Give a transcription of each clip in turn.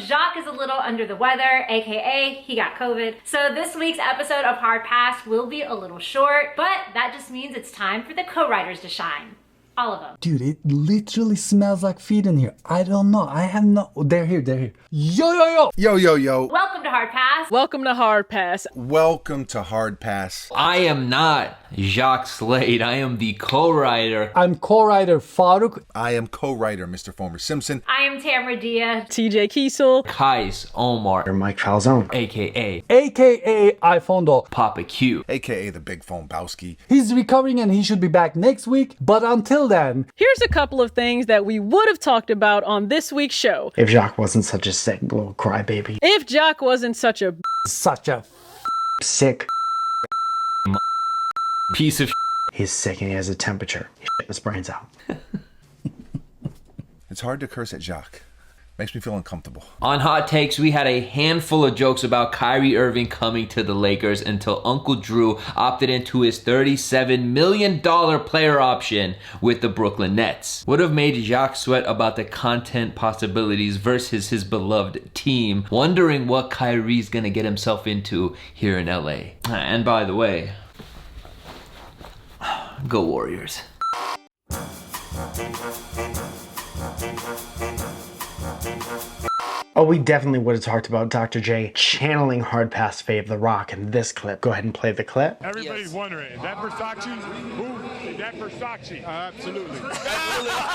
Jacques is a little under the weather, aka he got COVID. So this week's episode of Hard Pass will be a little short, but that just means it's time for the co-writers to shine. All of them. Dude, it literally smells like feet in here. I don't know. I have no... They're here. Yo, yo, yo. Yo, yo, yo. Welcome to Hard Pass. Welcome to Hard Pass. Welcome to Hard Pass. I am not Jacques Slade. I am the co-writer. I'm co-writer Faruk. I am co-writer Mr. Former Simpson. I am Tamara Dia. TJ Kiesel. Kais Omar. Mike Falzone. AKA iPhone Dog. Papa Q. AKA the Big Phone Bowski. He's recovering and he should be back next week. But until then... Here's a couple of things that we would have talked about on this week's show. If Jacques wasn't such a sick little crybaby. If Jacques wasn't such a sick piece of He's sick and he has a temperature. He shit his brains out. It's hard to curse at Jacques. Makes me feel uncomfortable. On Hot Takes, we had a handful of jokes about Kyrie Irving coming to the Lakers until Uncle Drew opted into his $37 million player option with the Brooklyn Nets. Would have made Jacques sweat about the content possibilities versus his beloved team, wondering what Kyrie's gonna get himself into here in LA. And by the way, go Warriors. Oh, we definitely would have talked about Dr. J channeling Hard Pass fave The Rock in this clip. Go ahead and play the clip. Everybody's wondering, is that Versace? Who? Is that Versace? Absolutely.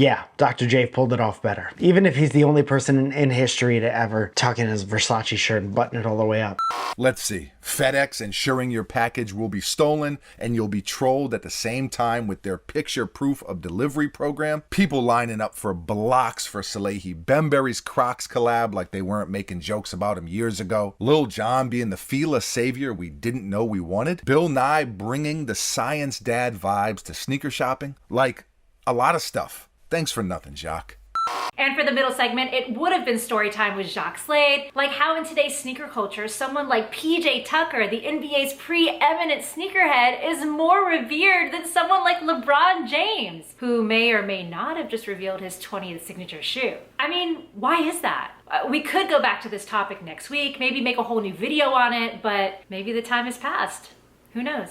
Yeah, Dr. J pulled it off better. Even if he's the only person in history to ever tuck in his Versace shirt and button it all the way up. Let's see. FedEx ensuring your package will be stolen and you'll be trolled at the same time with their picture proof of delivery program. People lining up for blocks for Salehi Bembury's Crocs collab like they weren't making jokes about him years ago. Lil Jon being the Fila savior we didn't know we wanted. Bill Nye bringing the science dad vibes to sneaker shopping. Like, a lot of stuff. Thanks for nothing, Jacques. And for the middle segment, it would have been story time with Jacques Slade, like how in today's sneaker culture, someone like PJ Tucker, the NBA's preeminent sneakerhead, is more revered than someone like LeBron James, who may or may not have just revealed his 20th signature shoe. I mean, why is that? We could go back to this topic next week, maybe make a whole new video on it, but maybe the time has passed. Who knows?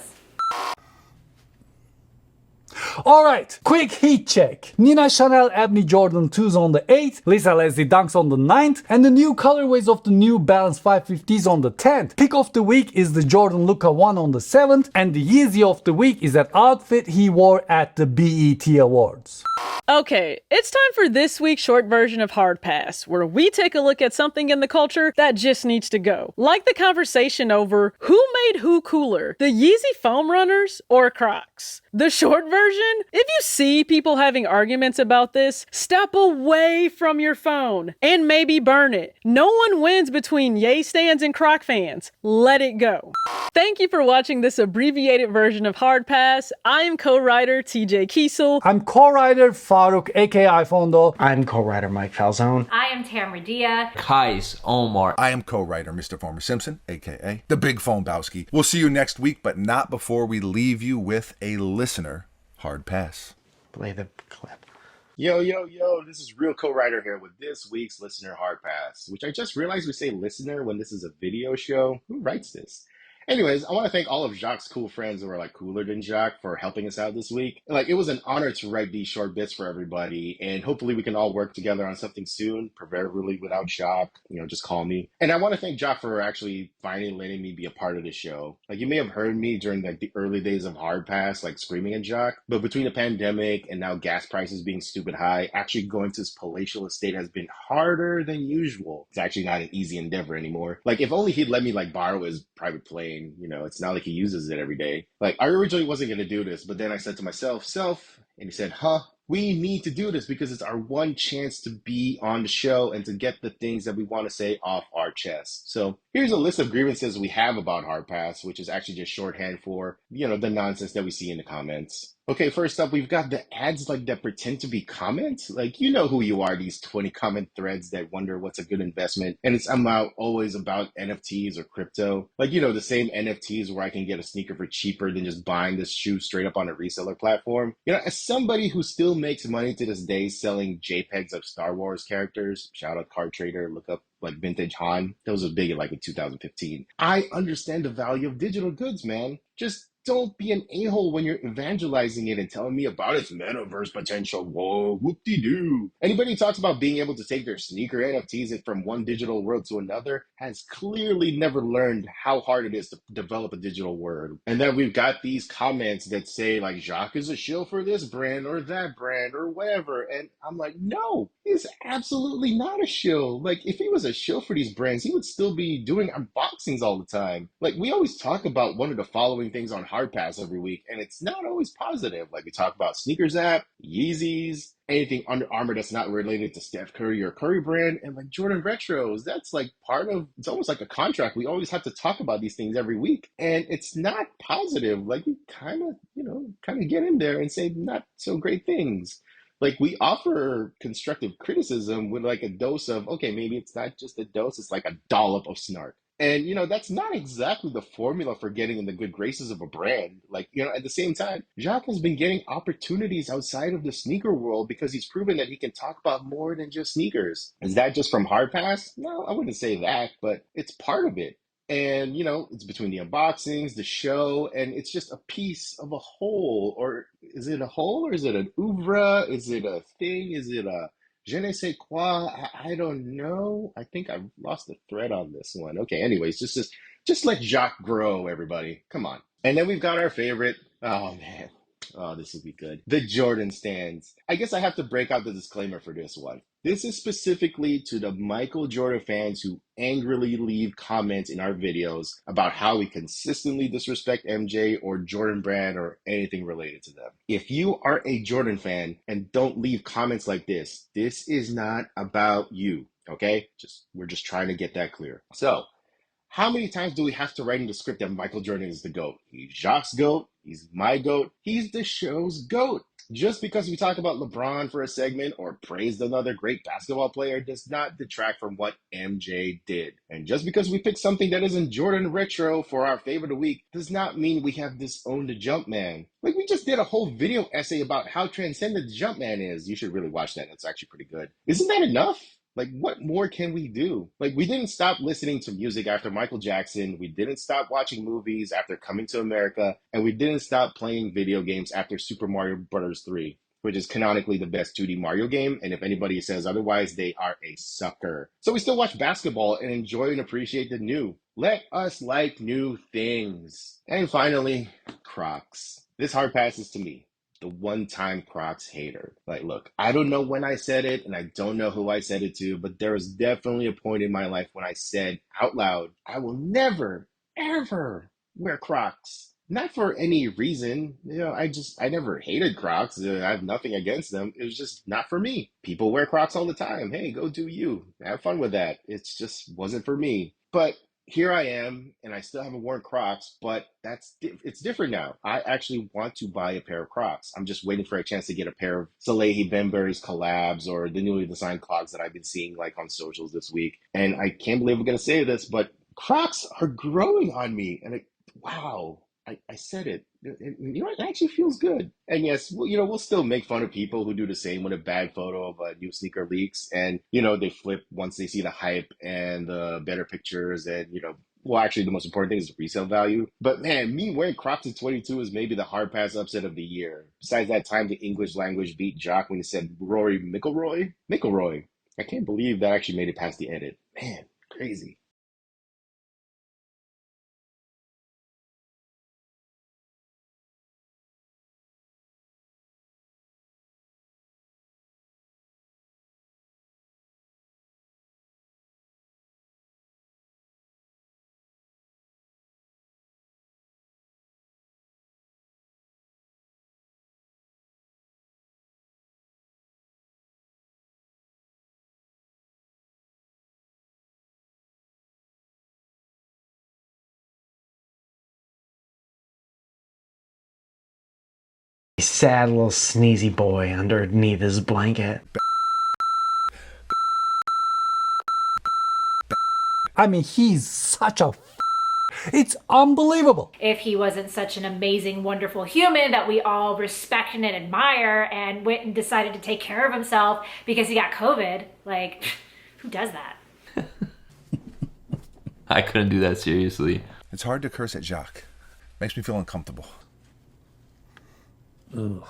Alright, quick heat check. Nina Chanel Ebony Jordan 2s on the 8th, Lisa Leslie Dunks on the 9th, and the new colorways of the New Balance 550s on the 10th. Pick of the week is the Jordan Luca 1 on the 7th, and the Yeezy of the week is that outfit he wore at the BET Awards. Okay, it's time for this week's short version of Hard Pass, where we take a look at something in the culture that just needs to go. Like the conversation over who made who cooler, the Yeezy foam runners or Crocs. The short version? If you see people having arguments about this, step away from your phone and maybe burn it. No one wins between Ye stands and Croc fans. Let it go. Thank you for watching this abbreviated version of Hard Pass. I am co-writer TJ Kiesel. I'm co-writer Faruk, aka iPhone Dog. I'm co-writer Mike Falzone. I am Tamara Dia. Kais Omar. I am co-writer Mr. Former Simpson, aka the Big Phone Bowski. We'll see you next week, but not before we leave you with a listener Hard Pass. Play the clip. Yo, yo, yo, this is Real Co-Writer here with this week's Listener Hard Pass, which I just realized we say listener when this is a video show. Who writes this? Anyways, I want to thank all of Jacques' cool friends who are like cooler than Jacques for helping us out this week. Like, it was an honor to write these short bits for everybody, and hopefully we can all work together on something soon, preferably without Jacques. Just call me. And I want to thank Jacques for actually finally letting me be a part of the show. Like, you may have heard me during like the early days of Hard Pass, like screaming at Jacques, but between the pandemic and now gas prices being stupid high, actually going to his palatial estate has been harder than usual. It's actually not an easy endeavor anymore. Like, if only he'd let me like borrow his private plane. It's not like he uses it every day. Like, I originally wasn't going to do this, but then I said to myself, and he said, we need to do this because it's our one chance to be on the show and to get the things that we want to say off our chest. So here's a list of grievances we have about Hard Pass, which is actually just shorthand for, the nonsense that we see in the comments. Okay, first up, we've got the ads like that pretend to be comments. Like, you know who you are, these 20 comment threads that wonder what's a good investment. And it's somehow always about NFTs or crypto. Like, the same NFTs where I can get a sneaker for cheaper than just buying this shoe straight up on a reseller platform. As somebody who still makes money to this day selling JPEGs of Star Wars characters, shout out Card Trader, look up like Vintage Han. Those was big in 2015. I understand the value of digital goods, man. Just don't be an a-hole when you're evangelizing it and telling me about its metaverse potential. Whoa, whoop-de-doo. Anybody who talks about being able to take their sneaker NFTs from one digital world to another has clearly never learned how hard it is to develop a digital world. And then we've got these comments that say like Jacques is a shill for this brand or that brand or whatever. And I'm like, no, he's absolutely not a shill. Like if he was a shill for these brands, he would still be doing unboxings all the time. Like we always talk about one of the following things on Hardpass every week, and it's not always positive. Like we talk about Sneakers app, Yeezys, anything Under Armour that's not related to Steph Curry or Curry brand, and like Jordan Retros. That's like part of, it's almost like a contract. We always have to talk about these things every week, and it's not positive. Like we kind of get in there and say not so great things. Like we offer constructive criticism with like a dose of, okay, maybe it's not just a dose, it's like a dollop of snark. And that's not exactly the formula for getting in the good graces of a brand. Like, at the same time, Jacques has been getting opportunities outside of the sneaker world because he's proven that he can talk about more than just sneakers. Is that just from Hardpass? No, I wouldn't say that, but it's part of it. And, it's between the unboxings, the show, and it's just a piece of a whole. Or is it a whole or is it an oeuvre? Is it a thing? Is it a je ne sais quoi? I don't know. I think I've lost the thread on this one. Okay, anyways, just let Jacques grow, everybody. Come on. And then we've got our favorite. Oh man. Oh, this will be good. The Jordan stands. I guess I have to break out the disclaimer for this one. This is specifically to the Michael Jordan fans who angrily leave comments in our videos about how we consistently disrespect MJ or Jordan brand or anything related to them. If you are a Jordan fan and don't leave comments like this is not about you, okay? We're just trying to get that clear. So, how many times do we have to write in the script that Michael Jordan is the GOAT? He's Jacques' GOAT. He's my GOAT. He's the show's GOAT. Just because we talk about LeBron for a segment or praised another great basketball player does not detract from what MJ did. And just because we pick something that isn't Jordan Retro for our favorite of the week does not mean we have disowned the Jumpman. Like we just did a whole video essay about how transcendent the Jumpman is. You should really watch that. It's actually pretty good. Isn't that enough? Like, what more can we do? Like, we didn't stop listening to music after Michael Jackson. We didn't stop watching movies after Coming to America. And we didn't stop playing video games after Super Mario Bros. 3, which is canonically the best 2D Mario game. And if anybody says otherwise, they are a sucker. So we still watch basketball and enjoy and appreciate the new. Let us like new things. And finally, Crocs. This hard passes to me, the one-time Crocs hater. Like, look, I don't know when I said it, and I don't know who I said it to, but there was definitely a point in my life when I said out loud, I will never, ever wear Crocs. Not for any reason. I never hated Crocs. I have nothing against them. It was just not for me. People wear Crocs all the time. Hey, go do you. Have fun with that. It just wasn't for me. But here I am, and I still haven't worn Crocs, but it's different now. I actually want to buy a pair of Crocs. I'm just waiting for a chance to get a pair of Salehi Bembury's collabs or the newly designed clogs that I've been seeing like on socials this week. And I can't believe I'm going to say this, but Crocs are growing on me. And wow. I said it. It actually feels good. And yes, we'll still make fun of people who do the same when a bad photo of a new sneaker leaks. And, they flip once they see the hype and the better pictures. And, well, actually, the most important thing is the resale value. But man, me wearing Crocs at 22 is maybe the hard pass upset of the year. Besides that time the English language beat Jock when he said Rory McIlroy. I can't believe that actually made it past the edit. Man, crazy. sad little sneezy boy underneath his blanket. I mean, he's such a it's unbelievable. If he wasn't such an amazing, wonderful human that we all respect and admire and went and decided to take care of himself because he got COVID, like, who does that? I couldn't do that seriously. It's hard to curse at Jacques. Makes me feel uncomfortable. Ugh.